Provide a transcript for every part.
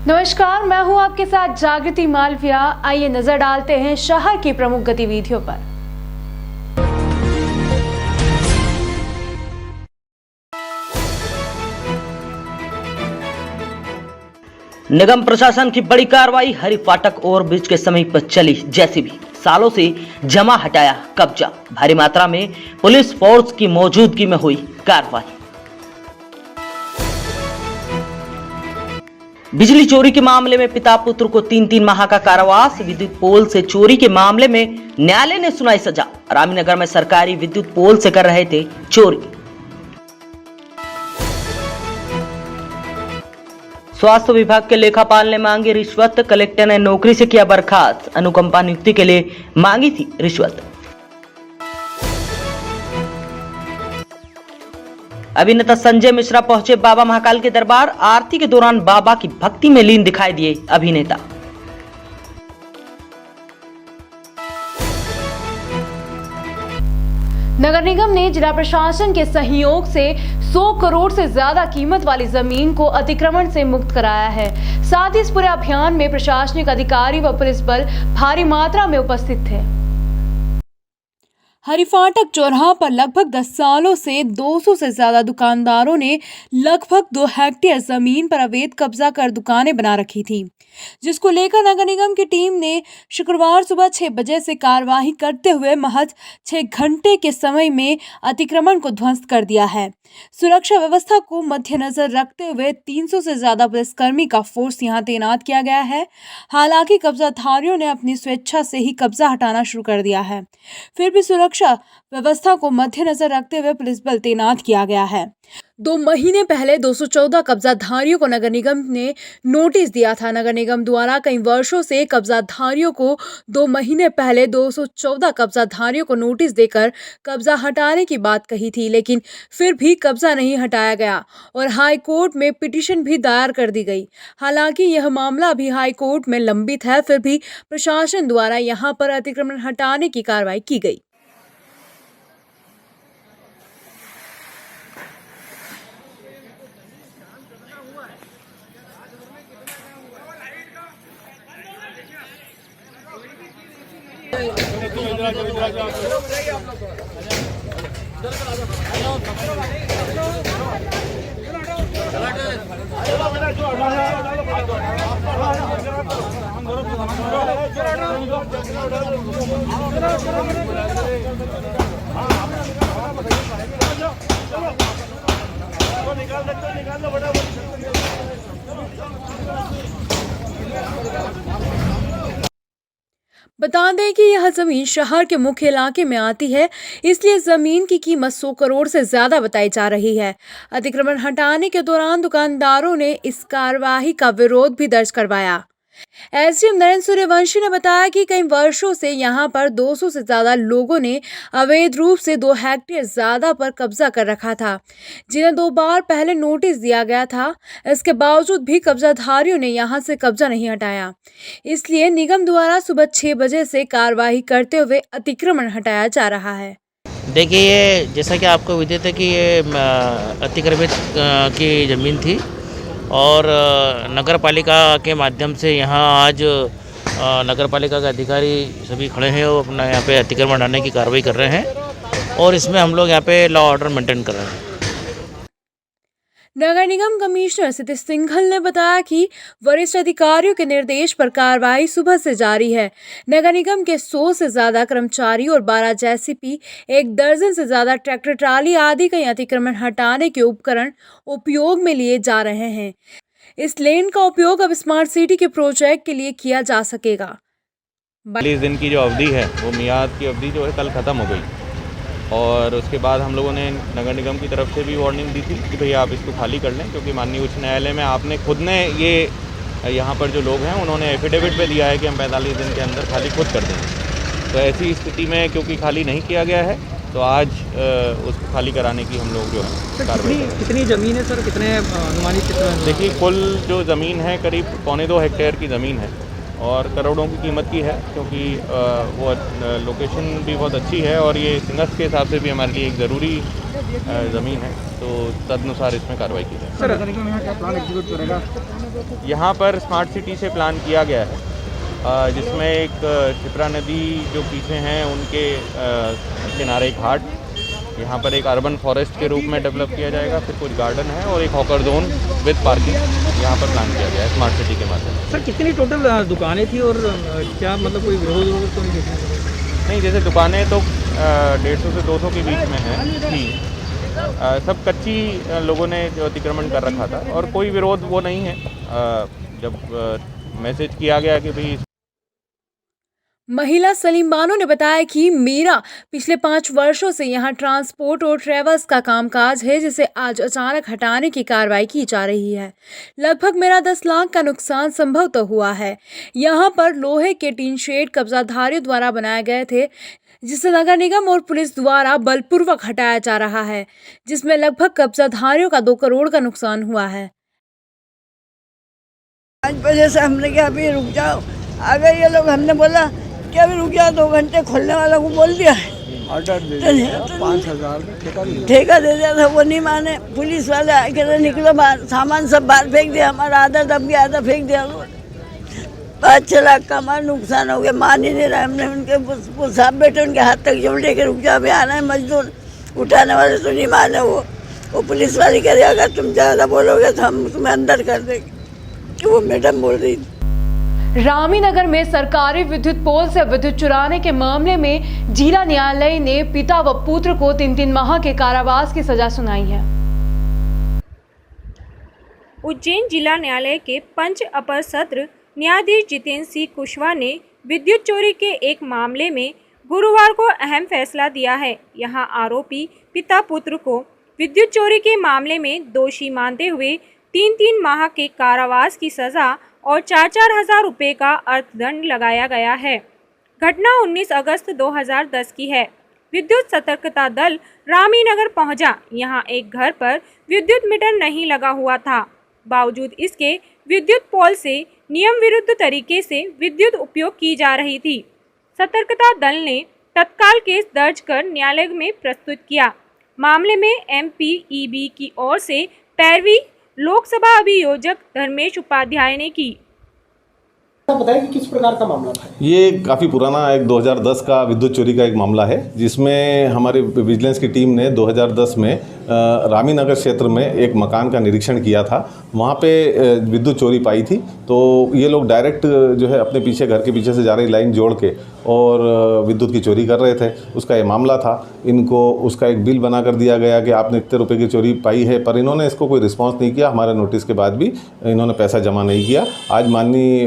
नमस्कार, मैं हूं आपके साथ जागृति मालविया। आइए नजर डालते हैं शहर की प्रमुख गतिविधियों पर। निगम प्रशासन की बड़ी कार्रवाई। हरि फाटक ओवरब्रिज के समीप चली जेसीबी, सालों से जमा हटाया कब्जा। भारी मात्रा में पुलिस फोर्स की मौजूदगी में हुई कार्रवाई। बिजली चोरी के मामले में पिता पुत्र को 3-3 माह का कारावास। विद्युत पोल से चोरी के मामले में न्यायालय ने सुनाई सजा। रामनगर में सरकारी विद्युत पोल से कर रहे थे चोरी। स्वास्थ्य विभाग के लेखापाल ने मांगी रिश्वत। कलेक्टर ने नौकरी से किया बर्खास्त। अनुकंपा नियुक्ति के लिए मांगी थी रिश्वत। अभिनेता संजय मिश्रा पहुंचे बाबा महाकाल के दरबार। आरती के दौरान बाबा की भक्ति में लीन दिखाई दिए अभिनेता। नगर निगम ने जिला प्रशासन के सहयोग से 100 करोड़ से ज्यादा कीमत वाली जमीन को अतिक्रमण से मुक्त कराया है। साथ ही इस पूरे अभियान में प्रशासनिक अधिकारी व पुलिस बल भारी मात्रा में उपस्थित थे। हरिफाटक चौराहा पर लगभग 10 सालों से 200 से ज्यादा दुकानदारों ने लगभग 2 हेक्टेयर जमीन पर अवैध कब्जा कर दुकानें बना रखी थी, जिसको लेकर नगर निगम की टीम ने शुक्रवार सुबह 6 बजे से कार्यवाही करते हुए महज 6 घंटे के समय में अतिक्रमण को ध्वस्त कर दिया है। सुरक्षा व्यवस्था को मद्देनजर रखते हुए 300 से ज्यादा पुलिसकर्मी का फोर्स यहां तैनात किया गया है। हालांकि कब्जाधारियों ने अपनी स्वेच्छा से ही कब्जा हटाना शुरू कर दिया है, फिर भी सुरक्षा व्यवस्था को मद्देनजर रखते हुए पुलिस बल तैनात किया गया है। 2 महीने पहले 214 कब्जाधारियों को नगर निगम ने नोटिस दिया था। नगर निगम द्वारा कई वर्षों से कब्जाधारियों को 2 महीने पहले 214 कब्जाधारियों को नोटिस देकर कब्जा हटाने की बात कही थी, लेकिन फिर भी कब्जा नहीं हटाया गया और हाई कोर्ट में पिटीशन भी दायर कर दी गई। हालांकि यह मामला अभी हाई कोर्ट में लंबित है, फिर भी प्रशासन द्वारा यहां पर अतिक्रमण हटाने की कार्रवाई की गई। बता दें कि यह जमीन शहर के मुख्य इलाके में आती है, इसलिए जमीन की कीमत 100 करोड़ से ज्यादा बताई जा रही है। अतिक्रमण हटाने के दौरान दुकानदारों ने इस कार्यवाही का विरोध भी दर्ज करवाया। एसडीएम नरेंद्र सूर्यवंशी ने बताया कि कई वर्षों से यहां पर 200 से ज्यादा लोगों ने अवैध रूप से 2 हेक्टेयर ज्यादा पर कब्जा कर रखा था, जिन्हें 2 बार पहले नोटिस दिया गया था। इसके बावजूद भी कब्जाधारियों ने यहां से कब्जा नहीं हटाया, इसलिए निगम द्वारा सुबह 6 बजे से कार्यवाही करते हुए अतिक्रमण हटाया जा रहा है। देखिए, ये जैसा कि आपको विदित है कि ये अतिक्रमित की ज़मीन थी और नगर पालिका के माध्यम से यहाँ आज नगर पालिका के अधिकारी सभी खड़े हैं और अपना यहाँ पे अतिक्रमण हटाने की कार्रवाई कर रहे हैं और इसमें हम लोग यहाँ पे लॉ ऑर्डर मेंटेन कर रहे हैं। नगर निगम कमिश्नर सतीश सिंघल ने बताया कि वरिष्ठ अधिकारियों के निर्देश पर कार्रवाई सुबह से जारी है। नगर निगम के 100 से ज्यादा कर्मचारी और 12 जेसीपी, 1 दर्जन से ज्यादा ट्रैक्टर ट्राली आदि कई अतिक्रमण हटाने के उपकरण उपयोग में लिए जा रहे हैं। इस लेन का उपयोग अब स्मार्ट सिटी के प्रोजेक्ट के लिए किया जा सकेगा। 40 दिन की जो अवधि है वो मियाद की अवधि जो है कल ख़त्म हो गई और उसके बाद हम लोगों ने नगर निगम की तरफ से भी वार्निंग दी थी कि भैया आप इसको खाली कर लें, क्योंकि माननीय उच्च न्यायालय में आपने खुद ने ये यहाँ पर जो लोग हैं उन्होंने एफिडेविट पे दिया है कि हम 45 दिन के अंदर खाली खुद कर देंगे। तो ऐसी स्थिति में क्योंकि खाली नहीं किया गया है तो आज उसको खाली कराने की हम लोग जो है कितनी ज़मीन है सर, कितने अनुमानित कितना? देखिए, कुल जो ज़मीन है करीब 2.25 हेक्टेयर की ज़मीन है और करोड़ों की कीमत की है, क्योंकि वो लोकेशन भी बहुत अच्छी है और ये सिंगस के हिसाब से भी हमारे लिए एक ज़रूरी ज़मीन है, तो तदनुसार इसमें कार्रवाई की जाए। सर नगर निगम यहाँ क्या प्लान एग्जीक्यूट करेगा? यहाँ पर स्मार्ट सिटी से प्लान किया गया है, जिसमें एक क्षिप्रा नदी जो पीछे हैं उनके किनारे एक घाट, यहाँ पर एक अर्बन फॉरेस्ट के रूप में डेवलप किया जाएगा, फिर कुछ गार्डन है और एक हॉकर जोन विद पार्किंग यहाँ पर प्लान किया गया है स्मार्ट सिटी के माध्यम से। सर कितनी टोटल दुकानें थी और क्या मतलब कोई विरोध तो नहीं देखने को मिला? नहीं, जैसे दुकानें तो 150 से 200 के बीच में हैं थी, सब कच्ची लोगों ने जो अतिक्रमण कर रखा था और कोई विरोध वो नहीं है। जब मैसेज किया गया कि भाई महिला सलीम बानो ने बताया कि मेरा पिछले 5 वर्षों से यहाँ ट्रांसपोर्ट और ट्रेवल्स का कामकाज है, जिसे आज अचानक हटाने की कार्रवाई की जा रही है। लगभग मेरा 10 लाख का नुकसान संभवतः हुआ है। यहाँ पर लोहे के टीन शेड कब्जाधारियों द्वारा बनाए गए थे, जिसे नगर निगम और पुलिस द्वारा बलपूर्वक हटाया जा रहा है, जिसमें लगभग कब्जाधारियों का 2 करोड़ का नुकसान हुआ है। 5 बजे से हमने कहा अभी रुक जाओ, आ गए ये लोग। हमने बोला कि अभी रुक जाओ, 2 घंटे खोलने वाला को बोल दिया, ऑर्डर दे दिया 5,000 ठेका दे दिया था, वो नहीं माने। पुलिस वाले आके निकलो बाहर, सामान सब बाहर फेंक दिया, हमारा आधा दब गया, आधा फेंक दिया। 5-6 लाख का हमारा नुकसान हो गया। मान ही नहीं रहा। हमने उनके साहब बेटे उनके हाथ तक जोड़ के रुक जाओ, अभी आना है मजदूर, उठाने वाले तो नहीं माने। वो पुलिस वाली कह रही अगर तुम ज़्यादा बोलोगे तो हम तुम्हें अंदर कर देंगे, कि वो मैडम बोल रही थी। रामीनगर में सरकारी विद्युत पोल से विद्युत चुराने के मामले में जिला न्यायालय ने पिता व पुत्र को 3-3 माह के कारावास की सजा सुनाई है। उज्जैन जिला न्यायालय के पंच अपर सत्र न्यायाधीश जितेंद्र सिंह कुशवाहा ने विद्युत चोरी के एक मामले में गुरुवार को अहम फैसला दिया है। यहां आरोपी पिता पुत्र को विद्युत चोरी के मामले में दोषी मानते हुए 3-3 माह के कारावास की सजा और 4-4 हजार रुपये का अर्थदंड लगाया गया है। घटना 19 अगस्त 2010 की है। विद्युत सतर्कता दल रामीनगर पहुंचा। यहां एक घर पर विद्युत मीटर नहीं लगा हुआ था, बावजूद इसके विद्युत पोल से नियम विरुद्ध तरीके से विद्युत उपयोग की जा रही थी। सतर्कता दल ने तत्काल केस दर्ज कर न्यायालय में प्रस्तुत किया। मामले में MPEB की ओर से पैरवी लोकसभा अभियोजक धर्मेश उपाध्याय ने की। बताया कि किस प्रकार का मामला था? ये काफ़ी पुराना एक 2010 का विद्युत चोरी का एक मामला है, जिसमें हमारी विजिलेंस की टीम ने 2010 में रामीनगर क्षेत्र में एक मकान का निरीक्षण किया था। वहाँ पे विद्युत चोरी पाई थी, तो ये लोग डायरेक्ट जो है अपने पीछे घर के पीछे से जा रही लाइन जोड़ के और विद्युत की चोरी कर रहे थे। उसका ये मामला था। इनको उसका एक बिल बना कर दिया गया कि आपने इतने रुपए की चोरी पाई है, पर इन्होंने इसको कोई रिस्पॉन्स नहीं किया। हमारे नोटिस के बाद भी इन्होंने पैसा जमा नहीं किया। आज माननीय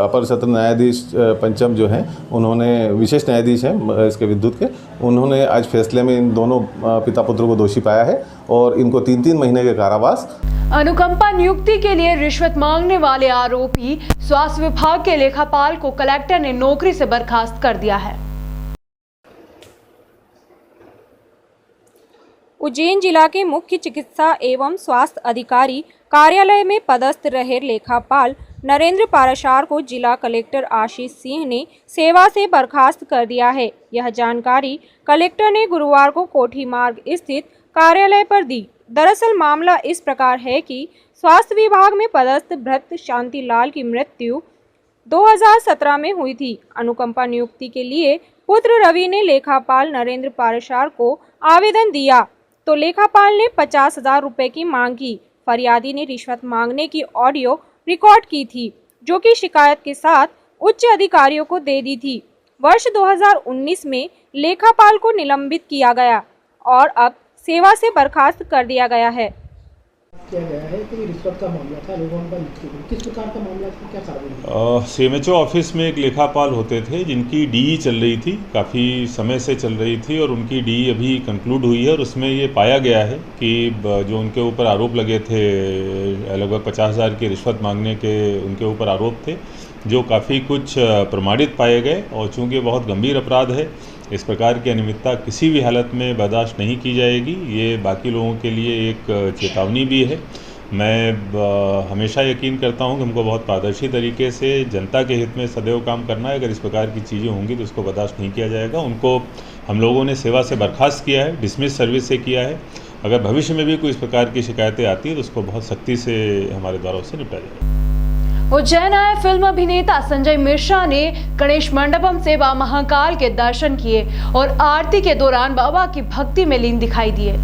अपर सत्र न्यायाधीश पंचम जो हैं, उन्होंने विशेष न्यायाधीश हैं इसके विद्युत के, उन्होंने आज फैसले में इन दोनों पिता पुत्र को दोषी पाया है और इनको 3-3 महीने के कारावास। अनुकंपा नियुक्ति के लिए रिश्वत मांगने वाले आरोपी स्वास्थ्य विभाग के लेखापाल को कलेक्टर ने नौकरी से बर्खास्त कर दिया है। उज्जैन जिला के मुख्य चिकित्सा एवं स्वास्थ्य अधिकारी कार्यालय में पदस्थ रहे लेखापाल नरेंद्र पाराशार को जिला कलेक्टर आशीष सिंह ने सेवा से बर्खास्त कर दिया है। यह जानकारी कलेक्टर ने गुरुवार को कोठी मार्ग स्थित कार्यालय पर दी। दरअसल मामला इस प्रकार है कि स्वास्थ्य विभाग में पदस्थ भृत्य शांतिलाल की मृत्यु 2017 में हुई थी। अनुकंपा नियुक्ति के लिए पुत्र रवि ने लेखापाल नरेंद्र पाराशार को आवेदन दिया, तो लेखापाल ने 50,000 रुपए की मांग की। फरियादी ने रिश्वत मांगने की ऑडियो रिकॉर्ड की थी, जो कि शिकायत के साथ उच्च अधिकारियों को दे दी थी। वर्ष 2019 में लेखापाल को निलंबित किया गया और अब सेवा से बर्खास्त कर दिया गया है। किया गया है कि रिश्वत का मामला था, लोगों का किस प्रकार का मामला था, क्या कारण? CMHO ऑफिस में एक लेखापाल होते थे जिनकी DE चल रही थी, काफ़ी समय से चल रही थी और उनकी DE अभी कंक्लूड हुई है और उसमें ये पाया गया है कि जो उनके ऊपर आरोप लगे थे, लगभग 50,000 की रिश्वत मांगने के उनके ऊपर आरोप थे, जो काफ़ी कुछ प्रमाणित पाए गए। और चूँकि बहुत गंभीर अपराध है, इस प्रकार की अनियमितता किसी भी हालत में बर्दाश्त नहीं की जाएगी। ये बाकी लोगों के लिए एक चेतावनी भी है मैं हमेशा यकीन करता हूं कि हमको बहुत पारदर्शी तरीके से जनता के हित में सदैव काम करना है। अगर इस प्रकार की चीज़ें होंगी तो उसको बर्दाश्त नहीं किया जाएगा। उनको हम लोगों ने सेवा से बर्खास्त किया है, डिसमिस सर्विस से किया है। अगर भविष्य में भी कोई इस प्रकार की शिकायतें आती हैं तो उसको बहुत सख्ती से हमारे द्वारा उससे निपटा जाएगा। उज्जैन आए फिल्म अभिनेता संजय मिश्रा ने गणेश मंडपम से बाबा महाकाल के दर्शन किए और आरती के दौरान बाबा की भक्ति में लीन दिखाई दिए।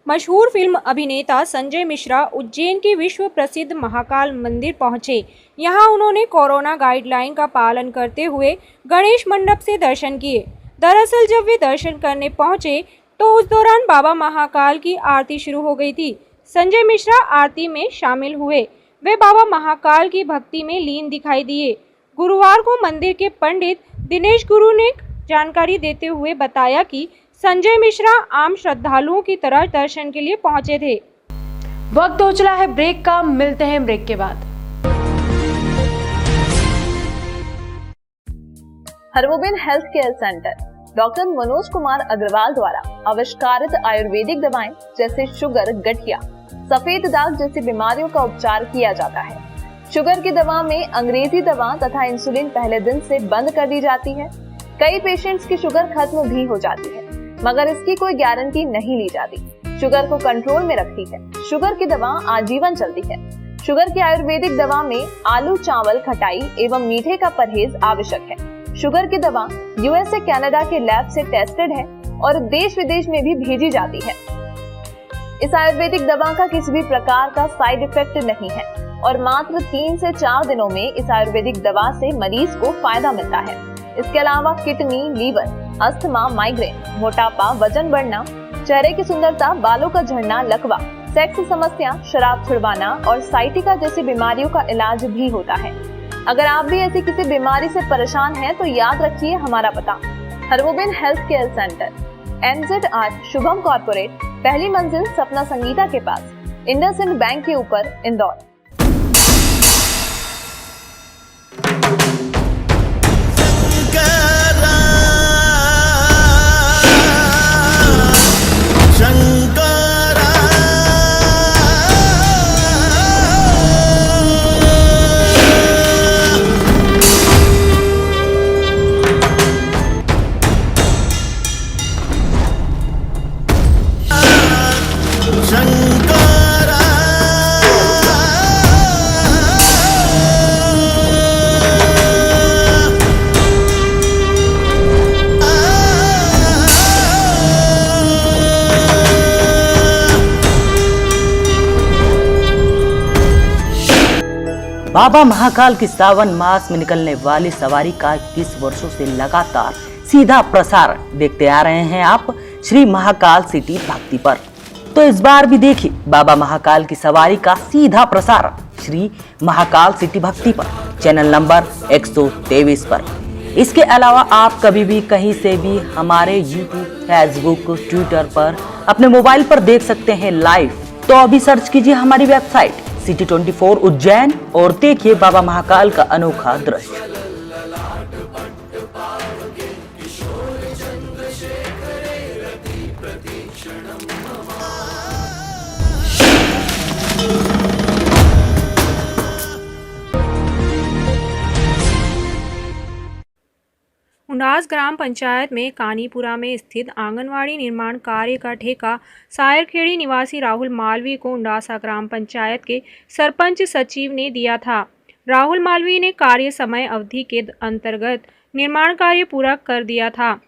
मशहूर फिल्म अभिनेता संजय मिश्रा उज्जैन के विश्व प्रसिद्ध महाकाल मंदिर पहुंचे। यहां उन्होंने कोरोना गाइडलाइन का पालन करते हुए गणेश मंडप से दर्शन किए। दरअसल जब वे दर्शन करने पहुंचे तो उस दौरान बाबा महाकाल की आरती शुरू हो गई थी। संजय मिश्रा आरती में शामिल हुए। वे बाबा महाकाल की भक्ति में लीन दिखाई दिए। गुरुवार को मंदिर के पंडित दिनेश गुरु ने जानकारी देते हुए बताया कि संजय मिश्रा आम श्रद्धालुओं की तरह दर्शन के लिए पहुंचे थे। वक्त हो चला है ब्रेक का, मिलते हैं ब्रेक के बाद। Hargobind health care centre doctor Manoj Kumar Agarwal द्वारा आविष्कारित आयुर्वेदिक दवाएं जैसे शुगर, गठिया, सफेद दाग जैसी बीमारियों का उपचार किया जाता है। शुगर की दवा में अंग्रेजी दवा तथा इंसुलिन पहले दिन से बंद कर दी जाती है। कई पेशेंट्स की शुगर खत्म भी हो जाती है, मगर इसकी कोई गारंटी नहीं ली जाती। शुगर को कंट्रोल में रखती है। शुगर की दवा आजीवन चलती है। शुगर की आयुर्वेदिक दवा में आलू, चावल, खटाई एवं मीठे का परहेज आवश्यक है। शुगर की दवा यूएसए, कनाडा के लैब से टेस्टेड है और देश विदेश में भी भेजी जाती है। इस आयुर्वेदिक दवा का किसी भी प्रकार का साइड इफेक्ट नहीं है और मात्र 3 से 4 दिनों में इस आयुर्वेदिक दवा से मरीज को फायदा मिलता है। इसके अलावा किडनी, लीवर, अस्थमा, माइग्रेन, मोटापा, वजन बढ़ना, चेहरे की सुंदरता, बालों का झड़ना, लकवा, सेक्स समस्या, शराब छुड़वाना और साइटिका जैसी बीमारियों का इलाज भी होता है। अगर आप भी ऐसी किसी बीमारी से परेशान हैं तो याद रखिए हमारा पता, Hargobind health care centre, NZ8 Shubham corporate, पहली मंजिल, सपना संगीता के पास, इंडसइंड बैंक के ऊपर, इंदौर। बाबा महाकाल की सावन मास में निकलने वाली सवारी का 21 वर्षों से लगातार सीधा प्रसारण देखते आ रहे हैं आप श्री महाकाल सिटी भक्ति पर। तो इस बार भी देखिए बाबा महाकाल की सवारी का सीधा प्रसारण श्री महाकाल सिटी भक्ति पर, चैनल नंबर 123 पर। इसके अलावा आप कभी भी कहीं से भी हमारे YouTube, फेसबुक, ट्विटर पर अपने मोबाइल पर देख सकते हैं लाइव। तो अभी सर्च कीजिए हमारी वेबसाइट सिटी 24 उज्जैन और देखिए बाबा महाकाल का अनोखा दृश्य। उनास ग्राम पंचायत में कानीपुरा में स्थित आंगनवाड़ी निर्माण कार्य का ठेका सायरखेड़ी निवासी राहुल मालवी को उंडासा ग्राम पंचायत के सरपंच सचिव ने दिया था। राहुल मालवी ने कार्य समय अवधि के अंतर्गत निर्माण कार्य पूरा कर दिया था,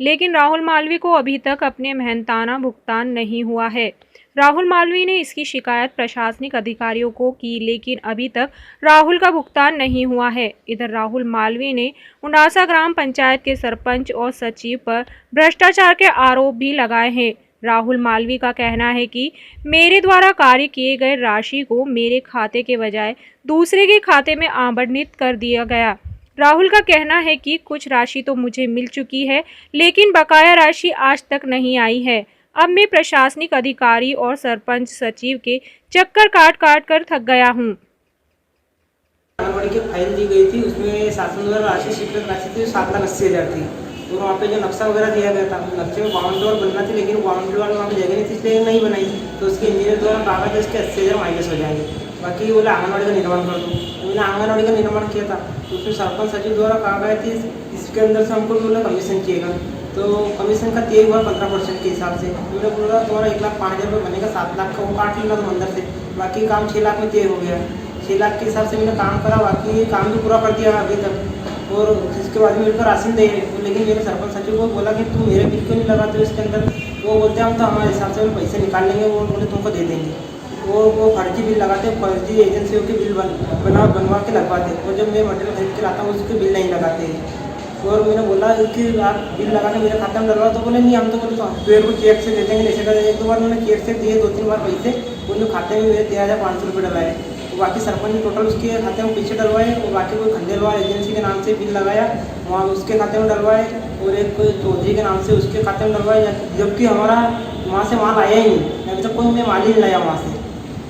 लेकिन राहुल मालवी को अभी तक अपने मेहनताना भुगतान नहीं हुआ है। राहुल मालवी ने इसकी शिकायत प्रशासनिक अधिकारियों को की, लेकिन अभी तक राहुल का भुगतान नहीं हुआ है। इधर राहुल मालवी ने उंडासा ग्राम पंचायत के सरपंच और सचिव पर भ्रष्टाचार के आरोप भी लगाए हैं। राहुल मालवी का कहना है कि मेरे द्वारा कार्य किए गए राशि को मेरे खाते के बजाय दूसरे के खाते में आवंटित कर दिया गया। राहुल का कहना है कि कुछ राशि तो मुझे मिल चुकी है, लेकिन बकाया राशि आज तक नहीं आई है। अब मैं प्रशासनिक अधिकारी और सरपंच सचिव के चक्कर काट कर थक गया हूँ। आंगनबाड़ी की फाइल दी गई थी, उसमें शासन द्वारा राशि स्वीकृत राशि थी 7,80,000 थी। और वहाँ पे जो नक्शा वगैरह दिया गया था, नक्शे में बाउंड्री वॉल बनना थी, लेकिन बाउंड्री वॉल वहाँ पे जगह नहीं थी, इसलिए नहीं बनाई। तो उसके इंजीनियर द्वारा कहा था कि इसके 80,000 माइनस हो जाएंगे, बाकी बोले आंगनबाड़ी का निर्माण कर दो। मैंने आंगनबाड़ी का निर्माण किया था, तो उसमें सरपंच सचिव द्वारा कहा गया कि इसके अंदर से हमको बोला कमीशन चाहिएगा, तो कमीशन का दिए हुआ 15% के हिसाब से। मैंने बोला तुम्हारा 1,05,000 रुपये बनेगा, 7 लाख का वो काट लेना तुम अंदर से, बाकी काम 6 लाख में तय हो गया। 6 लाख के हिसाब से मैंने काम करा, बाकी काम भी पूरा कर दिया अभी तक, और इसके बाद मेरे को राशन दे। लेकिन मेरे सरपंच सचिव को बोला कि तुम मेरे बिल क्यों नहीं लगाते हो इसके अंदर, वो बोलते हम तो हमारे हिसाब से हम पैसे निकाल लेंगे, वो बोले तुमको दे देंगे। वो फर्जी बिल लगाते, फर्जी एजेंसियों के बिल बनवा के लगवाते, और जब मैं मटेरियल खरीद के लाता हूँ उसके बिल नहीं लगाते। और मैंने बोला कि आप बिल लगा के मेरे खाते में डलवा, तो बोले नहीं हम तो बोले पेड़ को चेक से दे देंगे, ऐसे कर। 1-2 बार मैंने चेक से दिए, 2-3 बार पैसे उनके खाते में मेरे 13,500 रुपये डलाए। बाकी सरपंच ने टोटल उसके खाते में पैसे डलवाए, और बाकी कोई खंडेलवाल एजेंसी के नाम से बिल लगाया, वहाँ उसके खाते में डलवाए, और एक कोई चौधरी के नाम से उसके खाते में डलवाए, जबकि हमारा वहाँ से माल आया ही नहीं, अभी तक कोई मैं माल ही नहीं लाया वहाँ से।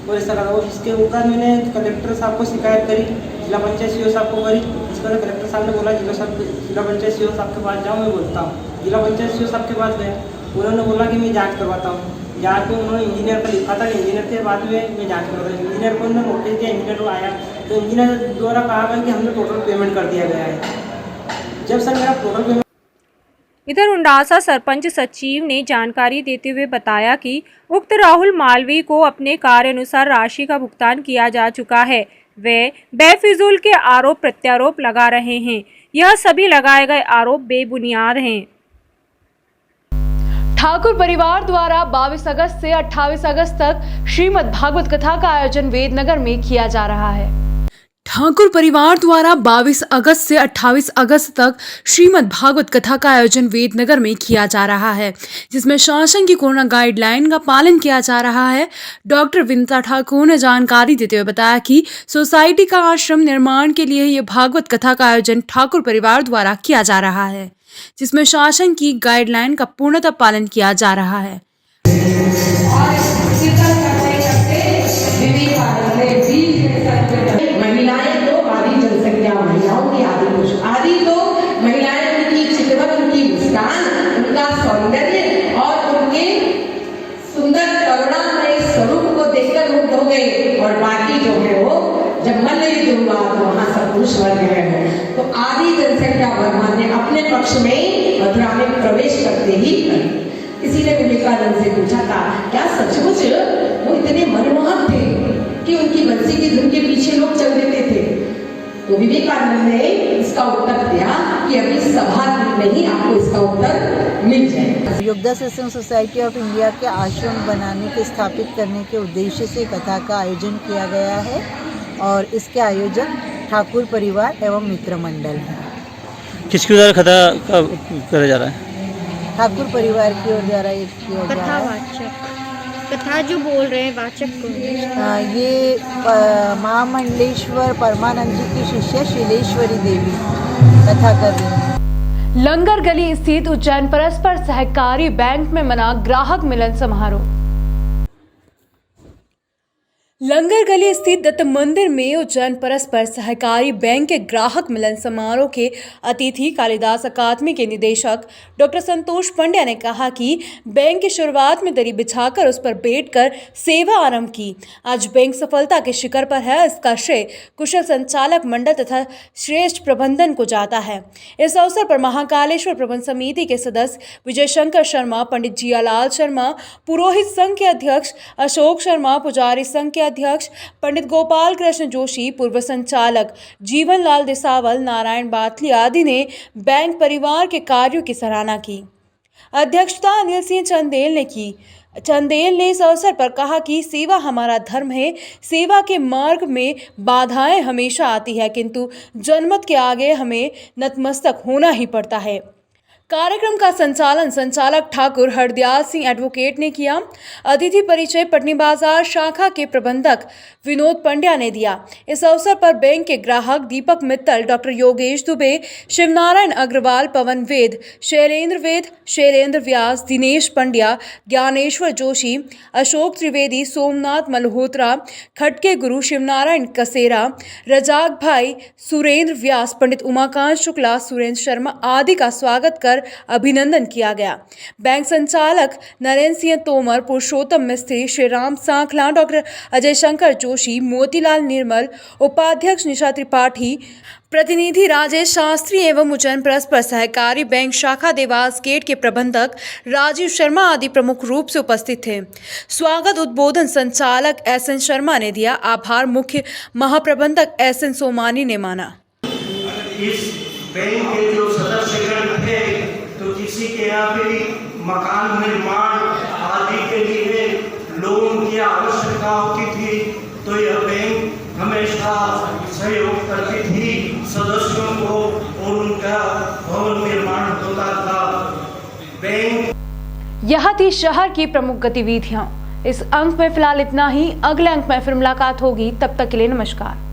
और ऐसा करा, और इसके ऊपर मैंने कलेक्टर साहब को शिकायत करी, जिला पंचायत सीओ साहब को करी। इसके बाद कलेक्टर साहब ने बोला जिला पंचायत सीओ साहब के पास जाओ, मैं बोलता हूँ। जिला पंचायत सीओ साहब के पास गए, उन्होंने बोला कि मैं जाँच करवाता हूँ। जाँच में उन्होंने इंजीनियर का लिखा था कि इंजीनियर के बाद में मैं जाँच करवाता हूँ। इंजीनियर को उन्होंने नोटिस दिया, इंजीनियर को आया, तो इंजीनियर द्वारा कहा गया कि हमने टोटल पेमेंट कर दिया गया है। जब सर मेरा टोटल पेमेंट। इधर उंडासा सरपंच सचिव ने जानकारी देते हुए बताया कि उक्त राहुल मालवी को अपने कार्य अनुसार राशि का भुगतान किया जा चुका है। वे बेफिजूल के आरोप प्रत्यारोप लगा रहे हैं। यह सभी लगाए गए आरोप बेबुनियाद हैं। ठाकुर परिवार द्वारा 22 अगस्त से 28 अगस्त तक श्रीमद् भागवत कथा का आयोजन वेदनगर में किया जा रहा है। ठाकुर परिवार द्वारा 22 अगस्त से 28 अगस्त तक श्रीमद् भागवत कथा का आयोजन वेदनगर में किया जा रहा है, जिसमें शासन की कोरोना गाइडलाइन का पालन किया जा रहा है। डॉक्टर विनीता ठाकुर ने जानकारी देते हुए बताया कि सोसाइटी का आश्रम निर्माण के लिए यह भागवत कथा का आयोजन ठाकुर परिवार द्वारा किया जा रहा है, जिसमें शासन की गाइडलाइन का पूर्णतः पालन किया जा रहा है। महिलाएं तो आदि जनसंख्या, महिलाओं की आदि पुरुष, आदि तो महिलाएं, उनकी चितवन, उनकी मुस्कान, उनका सौंदर्य और उनके सुंदर करुणामय स्वरूप को देखकर मुग्ध हो गए। और बाकी जो है वो जब मल्ल युद्ध हुआ तो वहाँ सब पुरुष वर्ग है, तो आदि जनसंख्या भगवान ने अपने पक्ष में मथुरा में प्रवेश करते ही किसी ने विवेकानंद से पूछा था, क्या सचमुच वो इतने मनमोहक थे कि उनकी बंसी की धुन के पीछे लोग चल देते थे? तो विवेकानंद ने इसका उत्तर दिया कि अभी सभा में ही आपको इसका उत्तर मिल जाएगा। योगदा सत्संग सोसाइटी ऑफ इंडिया के आश्रम बनाने के स्थापित करने के उद्देश्य से कथा का आयोजन किया गया है, और इसके आयोजक ठाकुर परिवार एवं मित्र मंडल है। किसके द्वारा कथा करा जा रहा है? ठाकुर परिवार की ओर द्वारा ये किया जा रहा है। कथा जो बोल रहे हैं वाचक को, ये महामंडलेश्वर परमानंद जी की शिष्य शीलेश्वरी देवी कथा कर रही हैं। लंगर गली स्थित उज्जैन परस्पर सहकारी बैंक में मना ग्राहक मिलन समारोह। लंगर गली स्थित दत्त मंदिर में उज्जैन परस्पर सहकारी बैंक के ग्राहक मिलन समारोह के अतिथि कालिदास अकादमी के निदेशक डॉक्टर संतोष पंड्या ने कहा कि बैंक की शुरुआत में दरी बिछाकर उस पर बैठकर सेवा आरंभ की। आज बैंक सफलता के शिखर पर है, इसका श्रेय कुशल संचालक मंडल तथा श्रेष्ठ प्रबंधन को जाता है। इस अवसर पर महाकालेश्वर प्रबंध समिति के सदस्य विजय शंकर शर्मा, पंडित जियालाल शर्मा, पुरोहित संघ के अध्यक्ष अशोक शर्मा, पुजारी संघ के अध्यक्ष पंडित गोपाल कृष्ण जोशी, पूर्व संचालक जीवन लाल दिसावल, नारायण बाथली आदि ने बैंक परिवार के कार्यों की सराहना की। अध्यक्षता अनिल सिंह चंदेल ने की। चंदेल ने इस अवसर पर कहा कि सेवा हमारा धर्म है। सेवा के मार्ग में बाधाएं हमेशा आती है, किंतु जनमत के आगे हमें नतमस्तक होना ही पड़ता है। कार्यक्रम का संचालन संचालक ठाकुर हरदयाल सिंह एडवोकेट ने किया। अतिथि परिचय पटनी बाजार शाखा के प्रबंधक विनोद पंड्या ने दिया। इस अवसर पर बैंक के ग्राहक दीपक मित्तल, डॉक्टर योगेश दुबे, शिवनारायण अग्रवाल, पवन वेद, शैलेंद्र व्यास, दिनेश पंड्या, ज्ञानेश्वर जोशी, अशोक त्रिवेदी, सोमनाथ मल्होत्रा, खटके गुरु, शिवनारायण कसेरा, रजाक भाई, सुरेंद्र व्यास, पंडित उमाकांत शुक्ला, सुरेंद्र शर्मा आदि का स्वागत कर कर अभिनंदन किया गया। बैंक संचालक नरेंद्र सिंह तोमर, पुरुषोत्तम मिस्त्री, श्री राम सांखला, डॉक्टर अजय शंकर जोशी, मोतीलाल निर्मल, उपाध्यक्ष निशा त्रिपाठी, प्रतिनिधि राजेश शास्त्री एवं उज्जैन परस्पर सहकारी बैंक शाखा देवास गेट के प्रबंधक राजीव शर्मा आदि प्रमुख रूप से उपस्थित थे। स्वागत उद्बोधन संचालक एसएन शर्मा ने दिया। आभार मुख्य महाप्रबंधक एसएन सोमानी ने माना। इस बैंक के जो सदस्यगण थे तो किसी के यहाँ भी मकान निर्माण आदि के लिए लोन की आवश्यकता होती थी तो यह बैंक हमेशा सहयोग करती थी सदस्यों को और उनका भवन निर्माण होता था। बैंक यह थी शहर की प्रमुख गतिविधियां। इस अंक में फिलहाल इतना ही। अगले अंक में फिर मुलाकात होगी, तब तक के लिए नमस्कार।